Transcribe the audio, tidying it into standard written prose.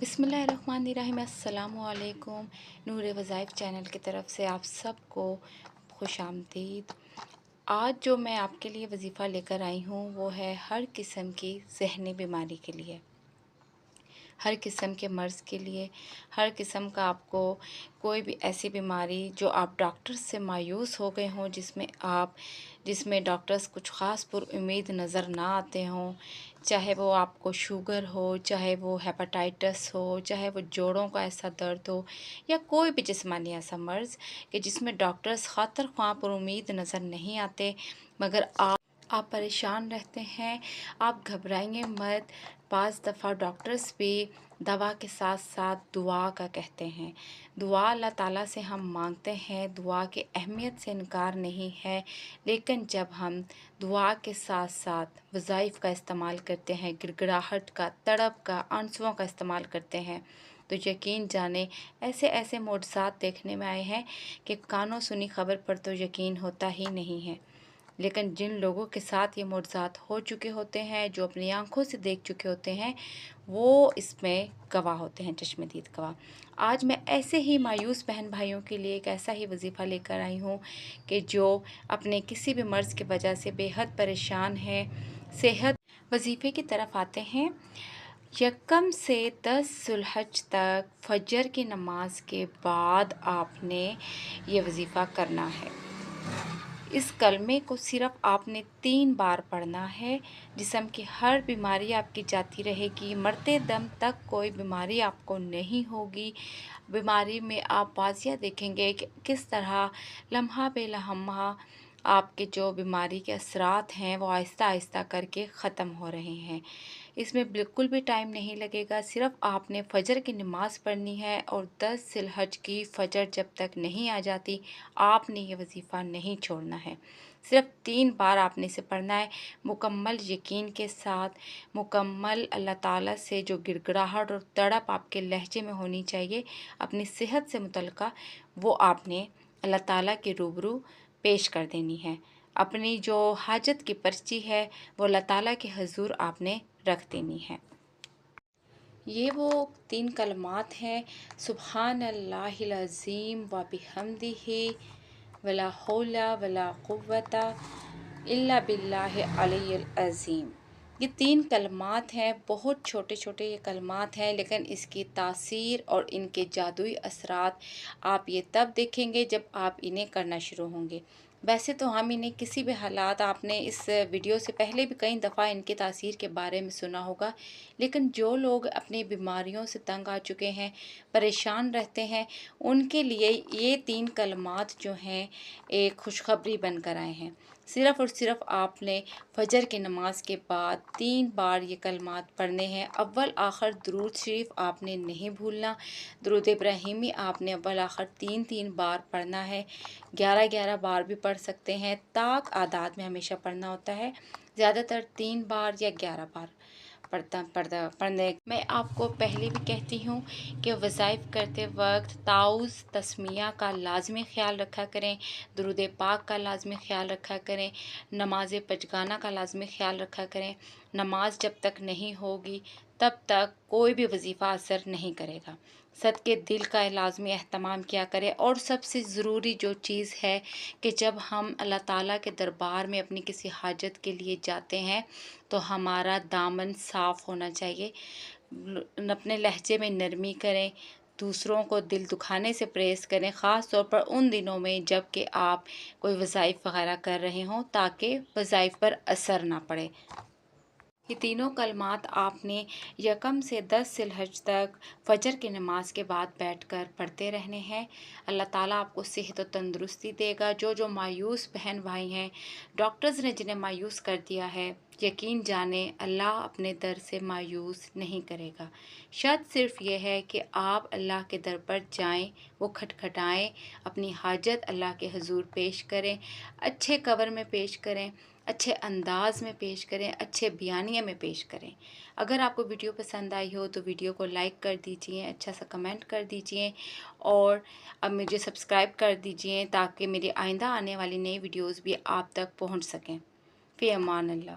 बिस्मिल्लाहिर्रहमानिर्रहीम। अस्सलामुअलैकुम। नूर वज़ाइफ चैनल की तरफ से आप सबको खुश आमदीद। आज जो मैं आपके लिए वजीफ़ा लेकर आई हूँ वो है हर किस्म की ज़हनी बीमारी के लिए, हर किस्म के मर्ज़ के लिए, हर किस्म का आपको कोई भी ऐसी बीमारी जो आप डॉक्टर से मायूस हो गए हों, जिसमें डॉक्टर्स कुछ ख़ास पुरुम्मीद नज़र ना आते हों, चाहे वो आपको शुगर हो, चाहे वो हेपेटाइटिस हो, चाहे वो जोड़ों का ऐसा दर्द हो, या कोई भी जिस्मानी ऐसा मर्ज़ कि जिसमें डॉक्टर्स ख़ातिर ख्वाह पुरुम्मीद नज़र नहीं आते, मगर आप परेशान रहते हैं। आप घबराइए मत। बाज़ दफ़ा डॉक्टर्स भी दवा के साथ साथ दुआ का कहते हैं। दुआ अल्लाह ताला से हम मांगते हैं, दुआ की अहमियत से इनकार नहीं है, लेकिन जब हम दुआ के साथ साथ वज़ाइफ़ का इस्तेमाल करते हैं, गिड़गिड़ाहट का, तड़प का, आंसुओं का इस्तेमाल करते हैं, तो यकीन जाने ऐसे ऐसे मोजज़ात देखने में आए हैं कि कानों सुनी खबर पर तो यकीन होता ही नहीं है। लेकिन जिन लोगों के साथ ये मोजज़ात हो चुके होते हैं, जो अपनी आँखों से देख चुके होते हैं, वो इसमें गवाह होते हैं, चश्मदीद गवाह। आज मैं ऐसे ही मायूस बहन भाइयों के लिए एक ऐसा ही वजीफ़ा लेकर आई हूँ कि जो अपने किसी भी मर्ज़ की वजह से बेहद परेशान है। सेहत वजीफ़े की तरफ आते हैं। यकम से 10 ज़ुल्हज तक फजर की नमाज के बाद आपने ये वजीफ़ा करना है। इस कलमे को सिर्फ़ आपने 3 बार पढ़ना है। जिस्म की हर बीमारी आपकी जाती रहेगी, मरते दम तक कोई बीमारी आपको नहीं होगी। बीमारी में आप वाज़िया देखेंगे कि किस तरह लम्हा बे लम्हा आपके जो बीमारी के असरात हैं वो आहिस्ता आहिस्ता करके ख़त्म हो रहे हैं। इसमें बिल्कुल भी टाइम नहीं लगेगा। सिर्फ़ आपने फ़जर की नमाज़ पढ़नी है और 10 ज़िलहज की फ़जर जब तक नहीं आ जाती, आपने ये वजीफ़ा नहीं छोड़ना है। सिर्फ़ 3 बार आपने इसे पढ़ना है, मुकम्मल यकीन के साथ, मुकम्मल अल्लाह ताला से जो गिड़गिड़ाहट और तड़प आपके लहजे में होनी चाहिए अपनी सेहत से मुतल्लिक़ा, वो आपने अल्लाह ताला के रूबरू पेश कर देनी है। अपनी जो हाजत की पर्ची है वो अल्लाह ताला के हुज़ूर आपने रख देनी है। ये वो 3 कलमात हैं, सुब्हान अल्लाहिल अज़ीम व बिहम्दिही वला हौला वला कुव्वता इल्ला बिल्लाहि अलिय्यिल अज़ीम। ये 3 कलमात हैं, बहुत छोटे छोटे ये कलमात हैं, लेकिन इसकी तासीर और इनके जादुई असरात आप ये तब देखेंगे जब आप इन्हें करना शुरू होंगे। वैसे तो हम इन्हें किसी भी हालात, आपने इस वीडियो से पहले भी कई दफ़ा इनकी तासीर के बारे में सुना होगा, लेकिन जो लोग अपनी बीमारियों से तंग आ चुके हैं, परेशान रहते हैं, उनके लिए ये 3 कलमात जो हैं एक खुशखबरी बनकर आए हैं। सिर्फ़ और सिर्फ़ आपने फ़जर की नमाज के बाद 3 बार ये कलमात पढ़ने हैं। अव्वल आखिर दुरूद शरीफ आपने नहीं भूलना। दुरूद इब्राहिमी आपने अव्वल आखिर 3-3 बार पढ़ना है। 11-11 बार भी पढ़ सकते हैं। ताक आदाद में हमेशा पढ़ना होता है। ज़्यादातर 3 बार या 11 बार पढ़ने। मैं आपको पहले भी कहती हूँ कि वज़ाइफ़ करते वक्त ताउज़ तस्मिया का लाज़मी ख़्याल रखा करें, दुरूद पाक का लाज़मी ख़्याल रखा करें, नमाज़ पचगाना का लाज़मी ख़्याल रखा करें। नमाज जब तक नहीं होगी तब तक कोई भी वजीफ़ा असर नहीं करेगा। सदके दिल का लाज़मी एहतमाम किया करें। और सबसे ज़रूरी जो चीज़ है कि जब हम अल्लाह ताला के दरबार में अपनी किसी हाजत के लिए जाते हैं तो हमारा दामन साफ़ होना चाहिए। अपने लहजे में नरमी करें, दूसरों को दिल दुखाने से परहेज़ करें, ख़ास तौर पर उन दिनों में जब कि आप कोई वज़ाइफ़ वग़ैरह कर रहे हों, ताकि वज़ाइफ़ पर असर ना पड़े। ये तीनों कलमात आपने यकम से 10 ज़िलहज तक फ़जर की नमाज के बाद बैठकर पढ़ते रहने हैं। अल्लाह ताला आपको सेहत और तंदुरुस्ती देगा। जो मायूस बहन भाई हैं, डॉक्टर्स ने जिन्हें मायूस कर दिया है, यकीन जाने अल्लाह अपने दर से मायूस नहीं करेगा। शर्त सिर्फ़ ये है कि आप अल्लाह के दर पर जाएं, वो खटखटाएं, अपनी हाजत अल्लाह के हुज़ूर पेश करें, अच्छे कवर में पेश करें, अच्छे अंदाज़ में पेश करें, अच्छे बयानिया में पेश करें। अगर आपको वीडियो पसंद आई हो तो वीडियो को लाइक कर दीजिए, अच्छा सा कमेंट कर दीजिए और अब मुझे सब्सक्राइब कर दीजिए ताकि मेरी आइंदा आने वाली नई वीडियोज़ भी आप तक पहुंच सकें। फ़ी अमान अल्लाह।